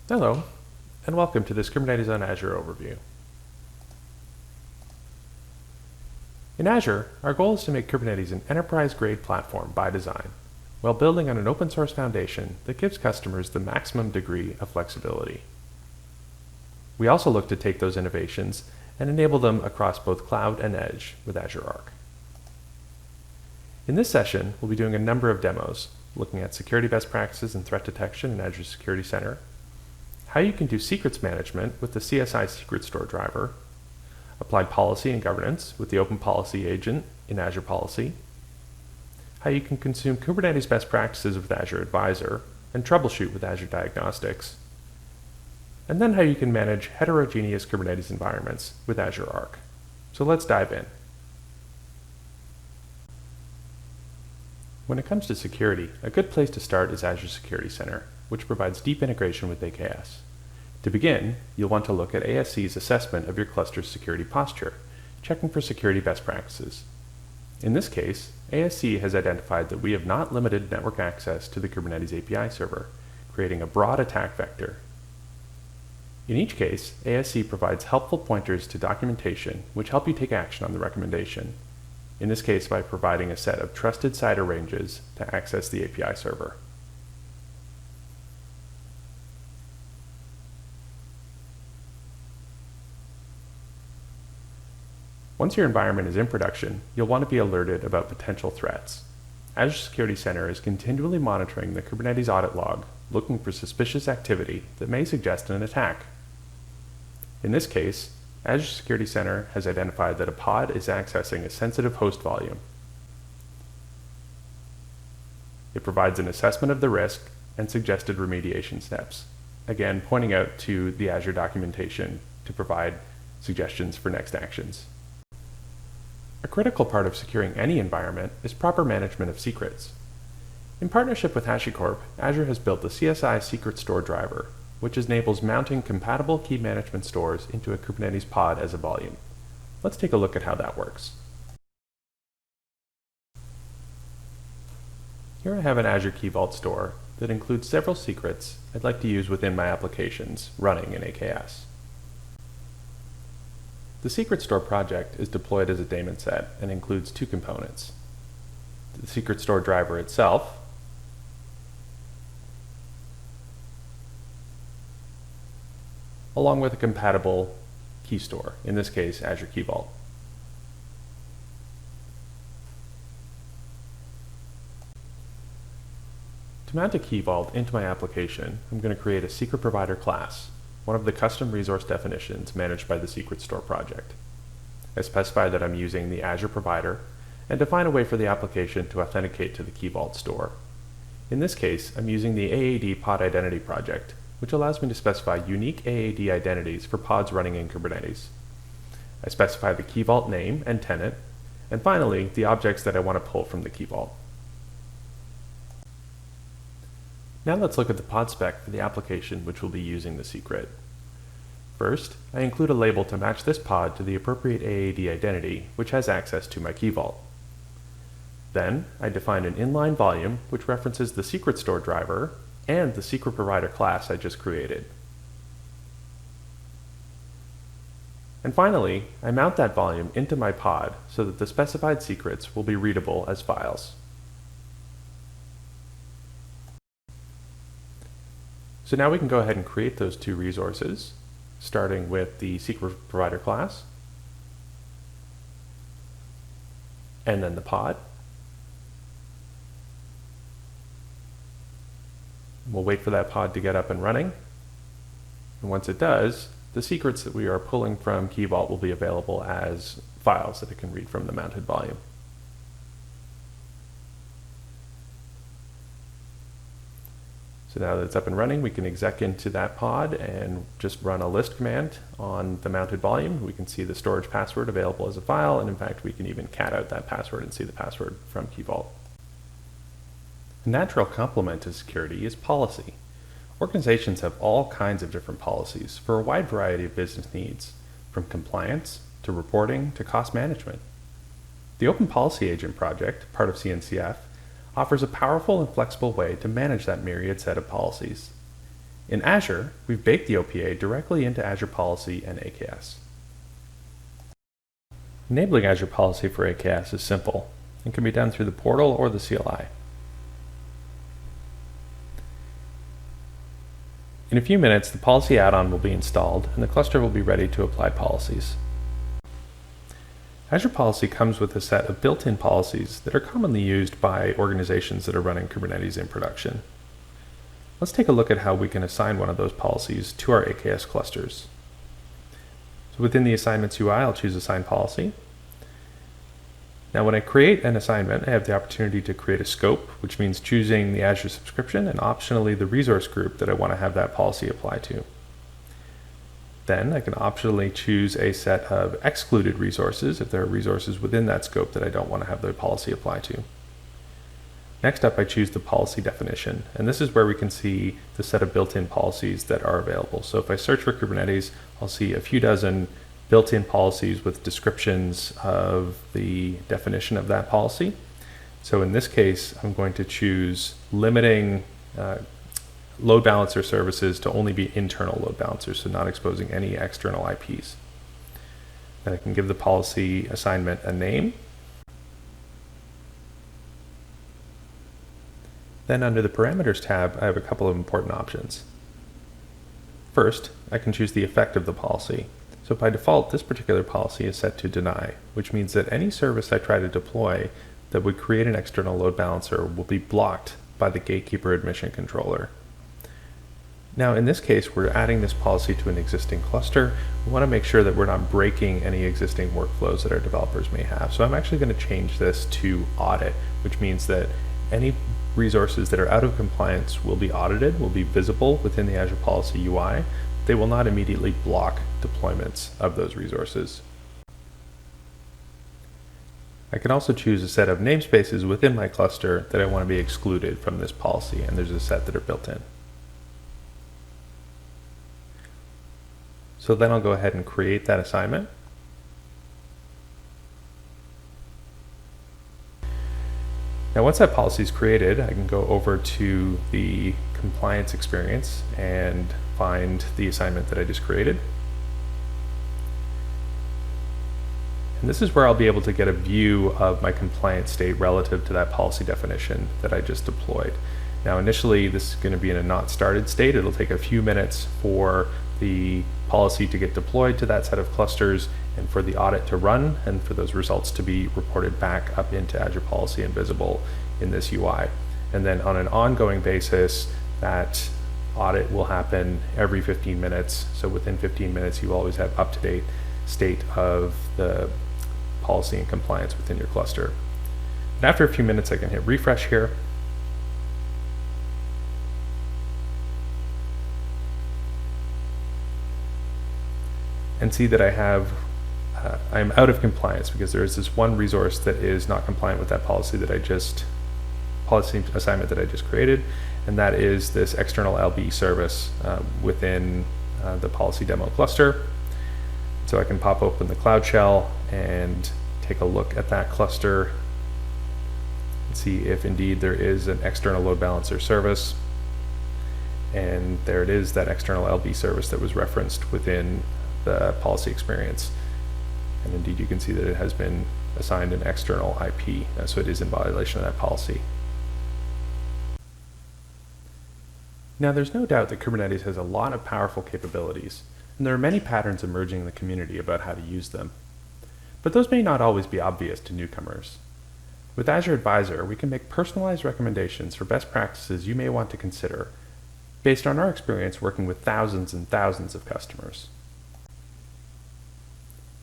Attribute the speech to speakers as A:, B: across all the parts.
A: Hello, and welcome to this Kubernetes on Azure overview. In Azure, our goal is to make Kubernetes an enterprise-grade platform by design, while building on an open-source foundation that gives customers the maximum degree of flexibility. We also look to take those innovations and enable them across both cloud and edge with Azure Arc. In this session, we'll be doing a number of demos, looking at security best practices and threat detection in Azure Security Center, how you can do secrets management with the CSI Secret Store driver, apply policy and governance with the Open Policy agent in Azure Policy, how you can consume Kubernetes best practices with Azure Advisor and troubleshoot with Azure Diagnostics, and then how you can manage heterogeneous Kubernetes environments with Azure Arc. So let's dive in. When it comes to security, a good place to start is Azure Security Center, which provides deep integration with AKS. To begin, you'll want to look at ASC's assessment of your cluster's security posture, checking for security best practices. In this case, ASC has identified that we have not limited network access to the Kubernetes API server, creating a broad attack vector. In each case, ASC provides helpful pointers to documentation which help you take action on the recommendation, in this case by providing a set of trusted CIDR ranges to access the API server. Once your environment is in production, you'll want to be alerted about potential threats. Azure Security Center is continually monitoring the Kubernetes audit log, looking for suspicious activity that may suggest an attack. In this case, Azure Security Center has identified that a pod is accessing a sensitive host volume. It provides an assessment of the risk and suggested remediation steps, again pointing out to the Azure documentation to provide suggestions for next actions. A critical part of securing any environment is proper management of secrets. In partnership with HashiCorp, Azure has built the CSI Secret Store driver, which enables mounting compatible key management stores into a Kubernetes pod as a volume. Let's take a look at how that works. Here I have an Azure Key Vault store that includes several secrets I'd like to use within my applications running in AKS. The Secret Store project is deployed as a daemon set and includes two components: the Secret Store driver itself, along with a compatible key store, in this case Azure Key Vault. To mount a Key Vault into my application, I'm going to create a secret provider class, one of the custom resource definitions managed by the Secret Store project. I specify that I'm using the Azure provider and define a way for the application to authenticate to the Key Vault store. In this case, I'm using the AAD pod identity project, which allows me to specify unique AAD identities for pods running in Kubernetes. I specify the Key Vault name and tenant, and finally, the objects that I want to pull from the Key Vault. Now let's look at the pod spec for the application which will be using the secret. First, I include a label to match this pod to the appropriate AAD identity which has access to my Key Vault. Then, I define an inline volume which references the Secret Store driver and the Secret Provider class I just created. And finally, I mount that volume into my pod so that the specified secrets will be readable as files. So now we can go ahead and create those two resources, starting with the Secret Provider class, and then the pod. We'll wait for that pod to get up and running. And once it does, the secrets that we are pulling from Key Vault will be available as files that it can read from the mounted volume. So now that it's up and running, we can exec into that pod and just run a list command on the mounted volume. We can see the storage password available as a file, and in fact, we can even cat out that password and see the password from Key Vault. A natural complement to security is policy. Organizations have all kinds of different policies for a wide variety of business needs, from compliance to reporting to cost management. The Open Policy Agent project, part of CNCF, offers a powerful and flexible way to manage that myriad set of policies. In Azure, we've baked the OPA directly into Azure Policy and AKS. Enabling Azure Policy for AKS is simple and can be done through the portal or the CLI. In a few minutes, the policy add-on will be installed and the cluster will be ready to apply policies. Azure Policy comes with a set of built-in policies that are commonly used by organizations that are running Kubernetes in production. Let's take a look at how we can assign one of those policies to our AKS clusters. So within the Assignments UI, I'll choose Assign Policy. Now when I create an assignment, I have the opportunity to create a scope, which means choosing the Azure subscription and optionally the resource group that I want to have that policy apply to. Then I can optionally choose a set of excluded resources if there are resources within that scope that I don't want to have the policy apply to. Next up, I choose the policy definition, and this is where we can see the set of built-in policies that are available. So if I search for Kubernetes, I'll see a few dozen built-in policies with descriptions of the definition of that policy. So in this case, I'm going to choose limiting load balancer services to only be internal load balancers, so not exposing any external IPs. Then I can give the policy assignment a name. Then under the Parameters tab, I have a couple of important options. First, I can choose the effect of the policy. So by default, this particular policy is set to deny, which means that any service I try to deploy that would create an external load balancer will be blocked by the gatekeeper admission controller. Now in this case, we're adding this policy to an existing cluster. We want to make sure that we're not breaking any existing workflows that our developers may have. So I'm actually going to change this to audit, which means that any resources that are out of compliance will be audited, will be visible within the Azure Policy UI. They will not immediately block deployments of those resources. I can also choose a set of namespaces within my cluster that I want to be excluded from this policy, and there's a set that are built in. So then I'll go ahead and create that assignment. Now once that policy is created, I can go over to the compliance experience and find the assignment that I just created. And this is where I'll be able to get a view of my compliance state relative to that policy definition that I just deployed. Now initially this is going to be in a not started state. It'll take a few minutes for the policy to get deployed to that set of clusters and for the audit to run and for those results to be reported back up into Azure Policy and visible in this UI. And then on an ongoing basis, that audit will happen every 15 minutes. So within 15 minutes, you always have up-to-date state of the policy and compliance within your cluster. And after a few minutes, I can hit refresh here. And see that I'm out of compliance because there is this one resource that is not compliant with that policy assignment that I just created, and that is this external LB service within the policy demo cluster. So I can pop open the Cloud Shell and take a look at that cluster and see if indeed there is an external load balancer service. And there it is, that external LB service that was referenced within the policy experience. And indeed you can see that it has been assigned an external IP, so it is in violation of that policy. Now there's no doubt that Kubernetes has a lot of powerful capabilities, and there are many patterns emerging in the community about how to use them. But those may not always be obvious to newcomers. With Azure Advisor, we can make personalized recommendations for best practices you may want to consider, based on our experience working with thousands and thousands of customers.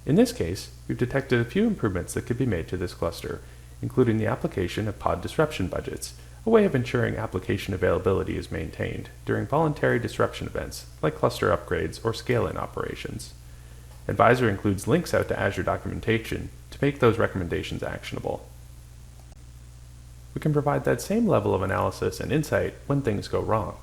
A: In this case, we've detected a few improvements that could be made to this cluster, including the application of pod disruption budgets, a way of ensuring application availability is maintained during voluntary disruption events like cluster upgrades or scale-in operations. Advisor includes links out to Azure documentation to make those recommendations actionable. We can provide that same level of analysis and insight when things go wrong.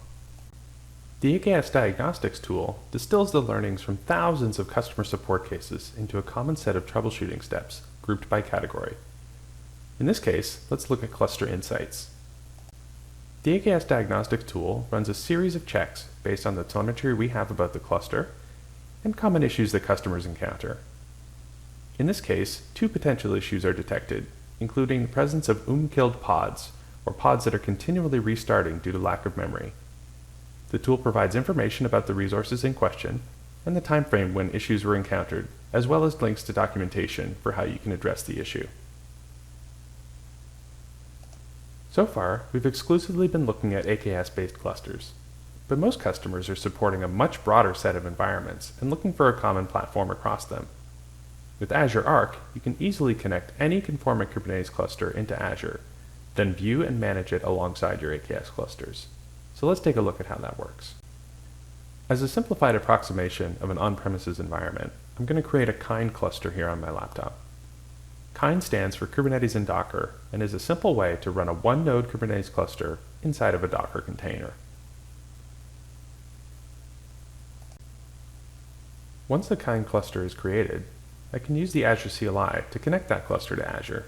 A: The AKS Diagnostics tool distills the learnings from thousands of customer support cases into a common set of troubleshooting steps, grouped by category. In this case, let's look at cluster insights. The The AKS Diagnostics tool runs a series of checks based on the telemetry we have about the cluster and common issues that customers encounter. In this case, 2 potential issues are detected, including the presence of killed pods, or pods that are continually restarting due to lack of memory. The tool provides information about the resources in question and the time frame when issues were encountered, as well as links to documentation for how you can address the issue. So far, we've exclusively been looking at AKS-based clusters, but most customers are supporting a much broader set of environments and looking for a common platform across them. With Azure Arc, you can easily connect any conformant Kubernetes cluster into Azure, then view and manage it alongside your AKS clusters. So let's take a look at how that works. As a simplified approximation of an on-premises environment, I'm going to create a Kind cluster here on my laptop. Kind stands for Kubernetes and Docker and is a simple way to run a one-node Kubernetes cluster inside of a Docker container. Once the Kind cluster is created, I can use the Azure CLI to connect that cluster to Azure.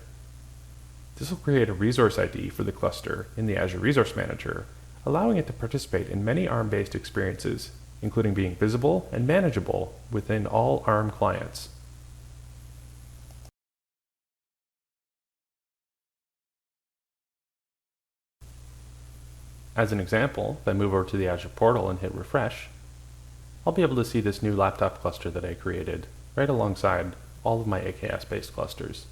A: This will create a resource ID for the cluster in the Azure Resource Manager, allowing it to participate in many ARM-based experiences, including being visible and manageable within all ARM clients. As an example, if I move over to the Azure Portal and hit refresh, I'll be able to see this new laptop cluster that I created right alongside all of my AKS-based clusters.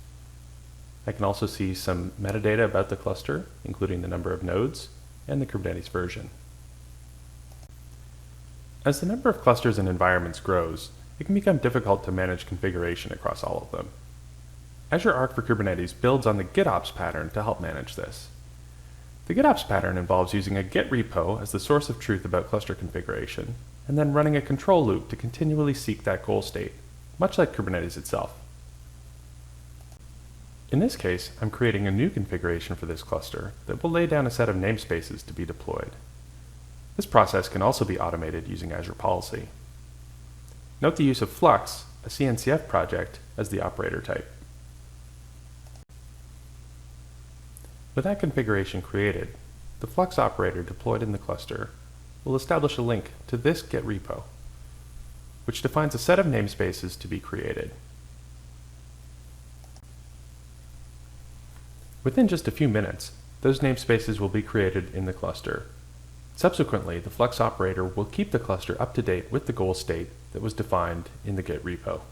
A: I can also see some metadata about the cluster, including the number of nodes and the Kubernetes version. As the number of clusters and environments grows, it can become difficult to manage configuration across all of them. Azure Arc for Kubernetes builds on the GitOps pattern to help manage this. The GitOps pattern involves using a Git repo as the source of truth about cluster configuration, and then running a control loop to continually seek that goal state, much like Kubernetes itself. In this case, I'm creating a new configuration for this cluster that will lay down a set of namespaces to be deployed. This process can also be automated using Azure Policy. Note the use of Flux, a CNCF project, as the operator type. With that configuration created, the Flux operator deployed in the cluster will establish a link to this Git repo, which defines a set of namespaces to be created. Within just a few minutes, those namespaces will be created in the cluster. Subsequently, the Flux operator will keep the cluster up to date with the goal state that was defined in the Git repo.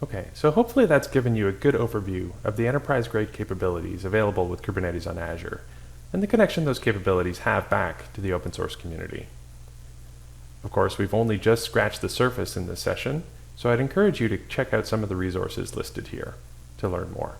A: Okay, so hopefully that's given you a good overview of the enterprise-grade capabilities available with Kubernetes on Azure, and the connection those capabilities have back to the open source community. Of course, we've only just scratched the surface in this session, so I'd encourage you to check out some of the resources listed here to learn more.